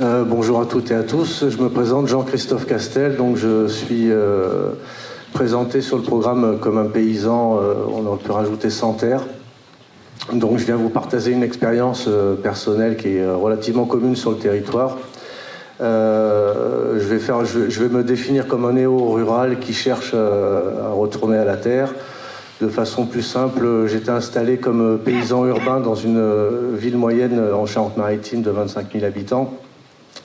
Bonjour à toutes et à tous, je me présente Jean-Christophe Castel, donc je suis présenté sur le programme comme un paysan, on aurait pu rajouter sans terre. Donc je viens vous partager une expérience personnelle qui est relativement commune sur le territoire. Je vais me définir comme un néo-rural qui cherche à retourner à la terre. De façon plus simple, j'étais installé comme paysan urbain dans une ville moyenne en Charente-Maritime de 25 000 habitants.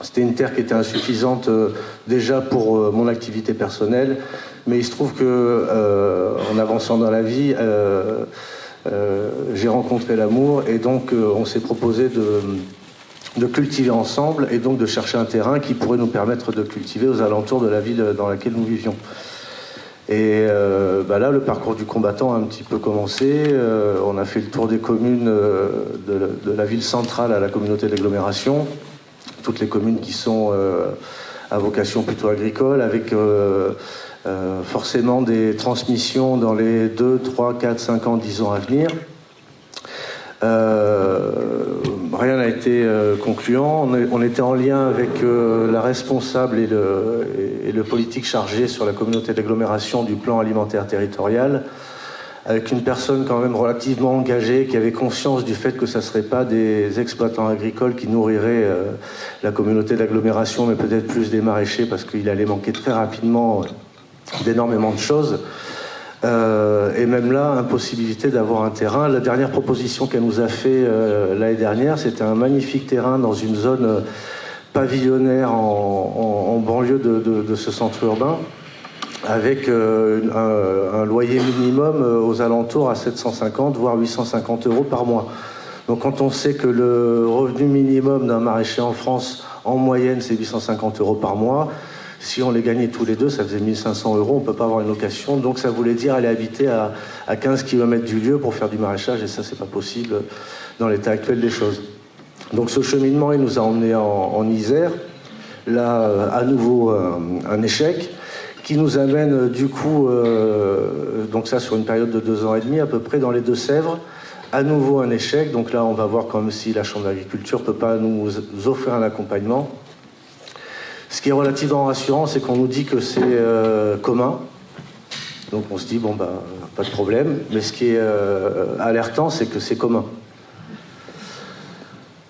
C'était une terre qui était insuffisante déjà pour mon activité personnelle, mais il se trouve que en avançant dans la vie, j'ai rencontré l'amour et donc on s'est proposé de cultiver ensemble et donc de chercher un terrain qui pourrait nous permettre de cultiver aux alentours de la ville dans laquelle nous vivions. Et là, le parcours du combattant a un petit peu commencé. On a fait le tour des communes de la ville centrale à la communauté d'agglomération, toutes les communes qui sont à vocation plutôt agricole, avec forcément des transmissions dans les 2, 3, 4, 5 ans, 10 ans à venir. Rien n'a été concluant. On était en lien avec la responsable et le politique chargé sur la communauté d'agglomération du plan alimentaire territorial, avec une personne quand même relativement engagée, qui avait conscience du fait que ça ne serait pas des exploitants agricoles qui nourriraient la communauté d'agglomération, mais peut-être plus des maraîchers, parce qu'il allait manquer très rapidement d'énormément de choses. Et même là, impossibilité d'avoir un terrain. La dernière proposition qu'elle nous a fait l'année dernière, c'était un magnifique terrain dans une zone pavillonnaire en banlieue de ce centre urbain, avec un loyer minimum aux alentours à 750 voire 850 euros par mois. Donc quand on sait que le revenu minimum d'un maraîcher en France, en moyenne, c'est 850 euros par mois, si on les gagnait tous les deux, ça faisait 1500 euros, on ne peut pas avoir une location. Donc ça voulait dire aller habiter à 15 km du lieu pour faire du maraîchage, et ça, c'est pas possible dans l'état actuel des choses. Donc ce cheminement, il nous a emmenés en Isère. Là, à nouveau, un échec qui nous amène du coup, donc ça sur une période de 2 ans et demi à peu près, dans les Deux-Sèvres. À nouveau un échec, donc là on va voir comme si la Chambre d'agriculture ne peut pas nous offrir un accompagnement. Ce qui est relativement rassurant, c'est qu'on nous dit que c'est commun. Donc on se dit, bon, pas de problème. Mais ce qui est alertant, c'est que c'est commun.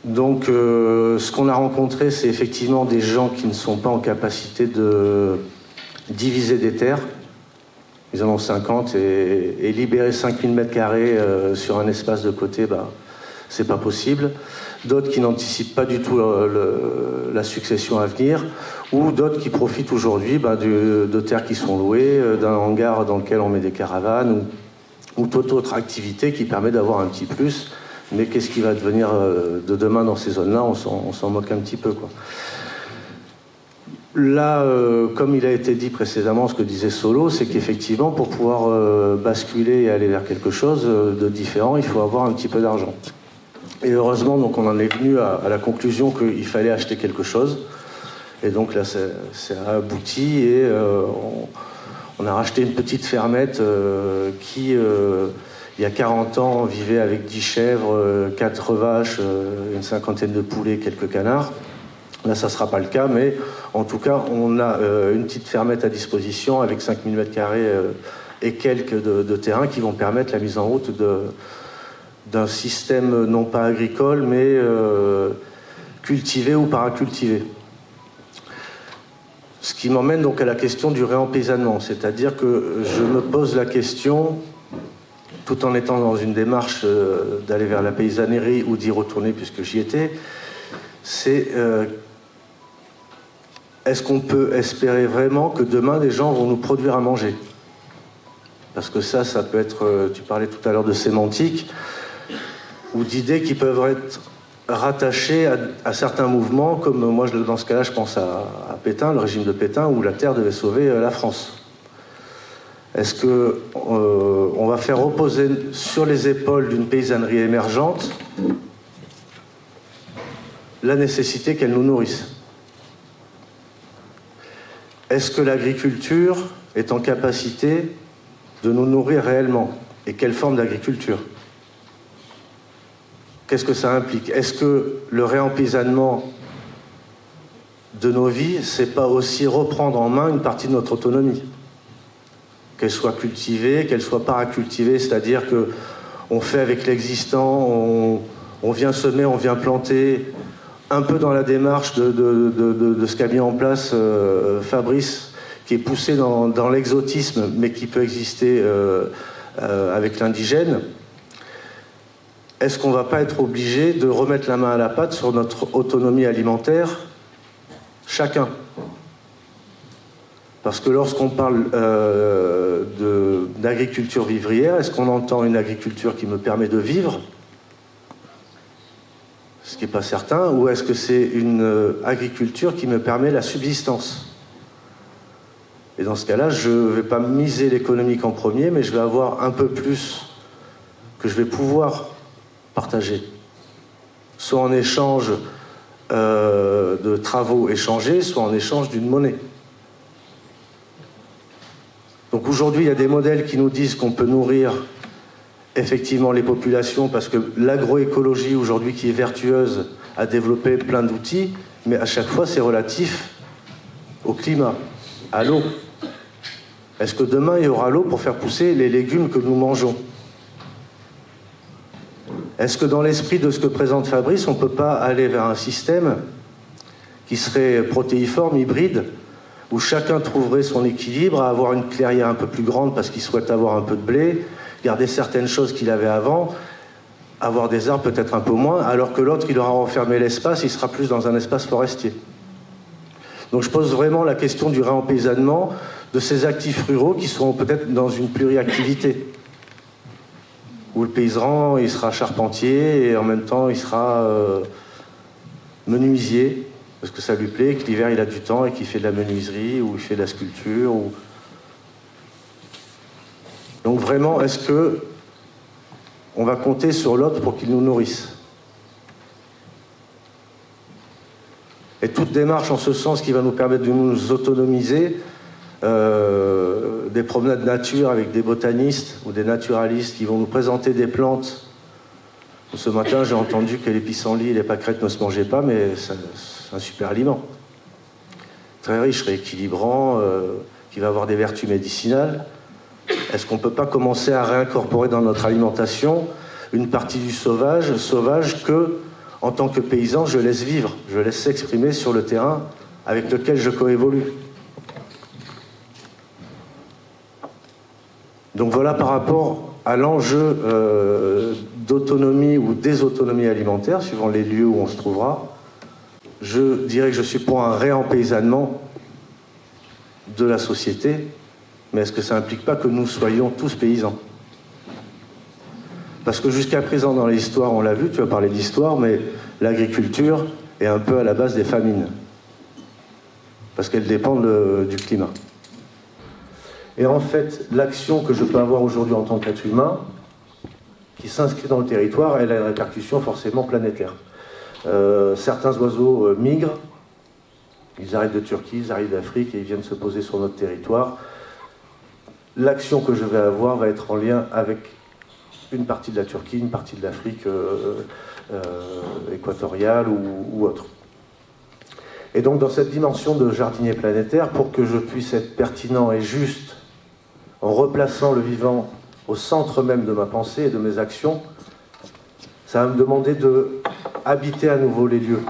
Donc ce qu'on a rencontré, c'est effectivement des gens qui ne sont pas en capacité de diviser des terres. Ils en ont 50 et libérer 5000 m² sur un espace de côté, c'est pas possible. D'autres qui n'anticipent pas du tout la succession à venir, ou d'autres qui profitent aujourd'hui de terres qui sont louées, d'un hangar dans lequel on met des caravanes, ou toute autre activité qui permet d'avoir un petit plus. Mais qu'est-ce qui va devenir de demain dans ces zones-là, on s'en moque un petit peu, quoi. Là, comme il a été dit précédemment, ce que disait Solo, c'est qu'effectivement, pour pouvoir basculer et aller vers quelque chose de différent, il faut avoir un petit peu d'argent. Et heureusement, donc, on en est venu à la conclusion qu'il fallait acheter quelque chose. Et donc là, ça a abouti et on a racheté une petite fermette qui, il y a 40 ans, vivait avec 10 chèvres, 4 vaches, une cinquantaine de poulets, quelques canards. Là, ça ne sera pas le cas, mais en tout cas, on a une petite fermette à disposition avec 5000 m² et quelques de terrain qui vont permettre la mise en route d'un système non pas agricole, mais cultivé ou paracultivé. Ce qui m'emmène donc à la question du réempaysannement, c'est-à-dire que je me pose la question, tout en étant dans une démarche d'aller vers la paysannerie ou d'y retourner puisque j'y étais, c'est est-ce qu'on peut espérer vraiment que demain les gens vont nous produire à manger? Parce que ça peut être, tu parlais tout à l'heure de sémantique, ou d'idées qui peuvent être rattachées à certains mouvements, comme moi dans ce cas-là je pense à Pétain, le régime de Pétain, où la terre devait sauver la France. Est-ce qu'on va faire reposer sur les épaules d'une paysannerie émergente la nécessité qu'elle nous nourrisse? Est-ce que l'agriculture est en capacité de nous nourrir réellement? Et quelle forme d'agriculture? Qu'est-ce que ça implique? Est-ce que le réempaysannement de nos vies, c'est pas aussi reprendre en main une partie de notre autonomie, qu'elle soit cultivée, qu'elle soit paracultivée, c'est-à-dire que on fait avec l'existant, on vient semer, on vient planter, un peu dans la démarche de ce qu'a mis en place Fabrice, qui est poussé dans l'exotisme, mais qui peut exister avec l'indigène. Est-ce qu'on ne va pas être obligé de remettre la main à la pâte sur notre autonomie alimentaire, chacun? Parce que lorsqu'on parle d'agriculture vivrière, est-ce qu'on entend une agriculture qui me permet de vivre, ce qui n'est pas certain, ou est-ce que c'est une agriculture qui me permet la subsistance? Et dans ce cas-là, je ne vais pas miser l'économique en premier, mais je vais avoir un peu plus que je vais pouvoir partager, soit en échange de travaux échangés, soit en échange d'une monnaie. Donc aujourd'hui, il y a des modèles qui nous disent qu'on peut nourrir effectivement les populations, parce que l'agroécologie aujourd'hui, qui est vertueuse, a développé plein d'outils, mais à chaque fois c'est relatif au climat, à l'eau. Est-ce que demain il y aura l'eau pour faire pousser les légumes que nous mangeons? Est-ce que dans l'esprit de ce que présente Fabrice, on ne peut pas aller vers un système qui serait protéiforme, hybride, où chacun trouverait son équilibre, à avoir une clairière un peu plus grande parce qu'il souhaite avoir un peu de blé, garder certaines choses qu'il avait avant, avoir des arbres peut-être un peu moins, alors que l'autre, il aura refermé l'espace, il sera plus dans un espace forestier. Donc je pose vraiment la question du réempaysannement de ces actifs ruraux qui seront peut-être dans une pluriactivité, où le paysan, il sera charpentier et en même temps, il sera menuisier, parce que ça lui plaît, que l'hiver, il a du temps et qu'il fait de la menuiserie ou il fait de la sculpture. Donc vraiment, est-ce que on va compter sur l'autre pour qu'il nous nourrisse? Et toute démarche en ce sens qui va nous permettre de nous autonomiser, des promenades nature avec des botanistes ou des naturalistes qui vont nous présenter des plantes. Ce matin, j'ai entendu que les pissenlits et les pâquerettes ne se mangeaient pas, mais c'est un super aliment. Très riche, rééquilibrant, qui va avoir des vertus médicinales. Est-ce qu'on ne peut pas commencer à réincorporer dans notre alimentation une partie du sauvage que, en tant que paysan, je laisse vivre, je laisse s'exprimer sur le terrain avec lequel je coévolue? Donc voilà par rapport à l'enjeu d'autonomie ou désautonomie alimentaire, suivant les lieux où on se trouvera. Je dirais que je suis pour un réempaysannement de la société, mais est-ce que ça n'implique pas que nous soyons tous paysans? Parce que jusqu'à présent dans l'histoire, on l'a vu, tu as parlé d'histoire, mais l'agriculture est un peu à la base des famines, parce qu'elle dépend du climat. Et en fait, l'action que je peux avoir aujourd'hui en tant qu'être humain, qui s'inscrit dans le territoire, elle a une répercussion forcément planétaire. Certains oiseaux migrent, ils arrivent de Turquie, ils arrivent d'Afrique et ils viennent se poser sur notre territoire. L'action que je vais avoir va être en lien avec une partie de la Turquie, une partie de l'Afrique équatoriale ou autre. Et donc dans cette dimension de jardinier planétaire, pour que je puisse être pertinent et juste en replaçant le vivant au centre même de ma pensée et de mes actions, ça va me demander de habiter à nouveau les lieux.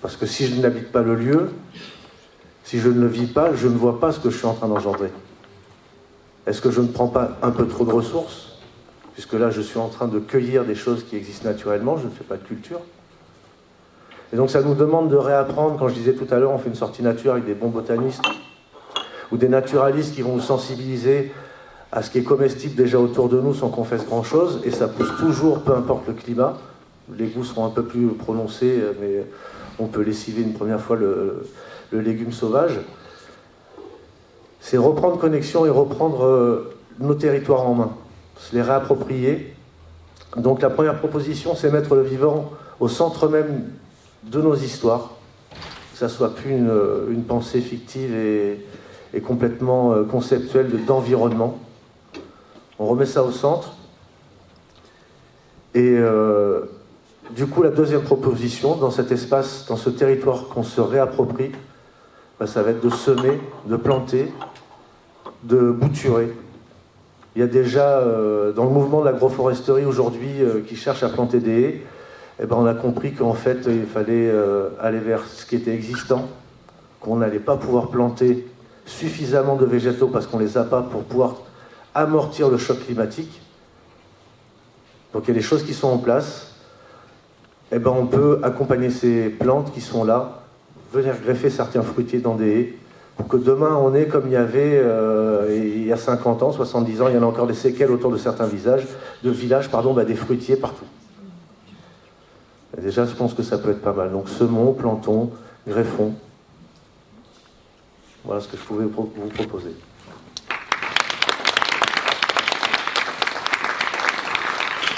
Parce que si je n'habite pas le lieu, si je ne le vis pas, je ne vois pas ce que je suis en train d'engendrer. Est-ce que je ne prends pas un peu trop de ressources? Puisque là, je suis en train de cueillir des choses qui existent naturellement, je ne fais pas de culture. Et donc ça nous demande de réapprendre, quand je disais tout à l'heure, on fait une sortie nature avec des bons botanistes, ou des naturalistes qui vont nous sensibiliser à ce qui est comestible déjà autour de nous sans qu'on fasse grand-chose, et ça pousse toujours, peu importe le climat. Les goûts seront un peu plus prononcés, mais on peut lessiver une première fois le légume sauvage. C'est reprendre connexion et reprendre nos territoires en main, se les réapproprier. Donc la première proposition, c'est mettre le vivant au centre même de nos histoires, que ça soit plus une pensée fictive et complètement conceptuelle d'environnement. On remet ça au centre et Du coup, la deuxième proposition, dans cet espace, dans ce territoire qu'on se réapproprie, ça va être de semer, de planter, de bouturer. Il y a déjà, dans le mouvement de l'agroforesterie aujourd'hui, qui cherche à planter des haies, on a compris qu'en fait, il fallait aller vers ce qui était existant, qu'on n'allait pas pouvoir planter suffisamment de végétaux parce qu'on ne les a pas pour pouvoir amortir le choc climatique. Donc il y a des choses qui sont en place. On peut accompagner ces plantes qui sont là, venir greffer certains fruitiers dans des haies, pour que demain on ait comme il y avait il y a 50 ans, 70 ans, il y en a encore des séquelles autour de certains villages, des fruitiers partout. Et déjà, je pense que ça peut être pas mal. Donc semons, plantons, greffons. Voilà ce que je pouvais vous proposer.